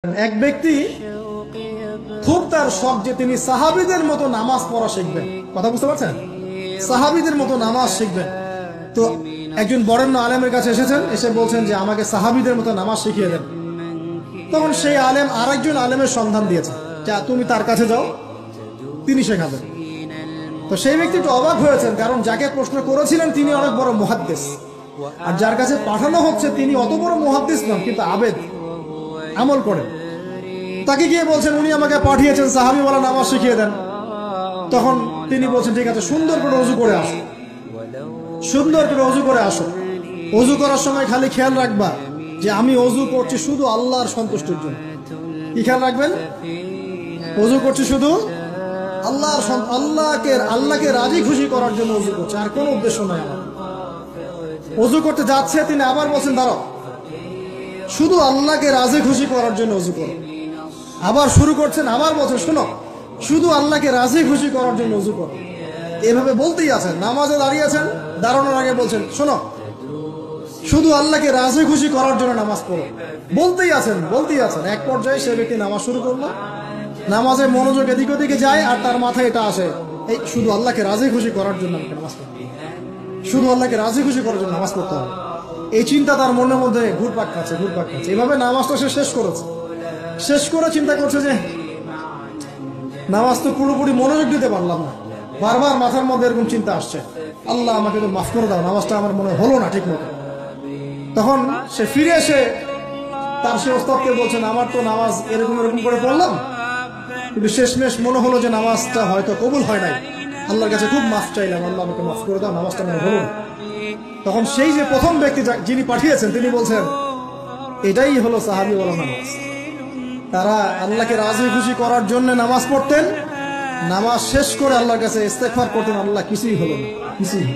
এক ব্যক্তি খুব তার শখ যে তিনি সাহাবীদের মতো নামাজ পড়া শিখবেন। কথা বুঝতে পারছেন? সাহাবীদের মতো নামাজ শিখবেন। তো একজন বরেণ্য আলেমের কাছে এসেছেন, এসে বলছেন যে আমাকে সাহাবীদের মতো নামাজ শিখিয়ে দেন। তখন সেই আলেম আরেকজন আলেমের সন্ধান দিয়েছে, যা তুমি তার কাছে যাও, তিনি শেখাবেন। তো সেই ব্যক্তি একটু অবাক হয়েছেন, কারণ যাকে প্রশ্ন করেছিলেন তিনি অনেক বড় মুহাদ্দিস, আর যার কাছে পাঠানো হচ্ছে তিনি অত বড় মুহাদ্দিস নন, কিন্তু আবেদ, আমল করেন। তাকে গিয়ে বলছেন উনি আমাকে পাঠিয়েছেন সাহাবী বলা নামাজ শিখিয়ে দেন। তখন তিনি বলছেন ঠিক আছে, সুন্দর করে ওযু করে আসো, সুন্দর করে ওযু করে আসো। ওযু করার সময় খালি খেয়াল রাখবা যে আমি ওযু করছি শুধু আল্লাহর সন্তুষ্টির জন্য। কি খেয়াল রাখবেন? ওযু করছি শুধু আল্লাহকে রাজি খুশি করার জন্য ওযু করছে, আর কোনো উদ্দেশ্য নয় আমার। ওযু করতে যাচ্ছে, তিনি আবার বলছেন দাঁড়াও, শুধু আল্লাহকে রাজি খুশি করার জন্য ওযু করো। আবার শুরু করছেন, আবার বলছেন শোনো, শুধু আল্লাহকে রাজি খুশি করার জন্য ওযু করো। এভাবে বলতেই আছেন, নামাজে দাঁড়িয়ে আছেন, দাঁড়ানোর আগে বলছেন শোনো, শুধু আল্লাহকে রাজি খুশি করার জন্য নামাজ পড়ো। বলতেই আছেন। এক পর্যায়ে সে ব্যক্তি নামাজ শুরু করলো, নামাজে মনোযোগ এদিক ওদিকে যায়, আর তার মাথায় এটা আসে, এই শুধু আল্লাহকে রাজি খুশি করার জন্য আমাকে নামাজ পড়তে হবে, শুধু আল্লাহকে রাজি খুশি করার জন্য নামাজ পড়তে হবে। এই চিন্তা তার মনের মধ্যে ঘুরপাক খাচ্ছে। এভাবে নামাজটা সে শেষ করেছে। শেষ করে চিন্তা করছে যে নামাজ তো পুরোপুরি মনোযোগ দিতে পারলাম না। বারবার মাথার মধ্যে এরকম চিন্তা আসছে, আল্লাহ আমাকে তো মাফ করে দাও, নামাজটা আমার মনে হলো না ঠিক মতো। তখন সে ফিরে এসে তার সে ওস্তাদকে বলছেন আমার তো নামাজ এরকম করে পড়লাম, কিন্তু শেষমেশ মনে হলো যে নামাজটা হয়তো কবুল হয় নাই, আল্লাহর কাছে খুব মাফ চাইলাম, আল্লাহ আমাকে মাফ করে দাও, নামাজটা মনে হলো না। তখন সেই যে প্রথম ব্যক্তি যিনি পাঠিয়েছেন তিনি বলছেন এটাই হলো সাহাবী বলা নামাজ। তারা আল্লাহকে রাজি খুশি করার জন্য নামাজ পড়তেন, নামাজ শেষ করে আল্লাহর কাছে ইস্তেগফার করতেন, আল্লাহ কিছুই হলো না, কিছুই।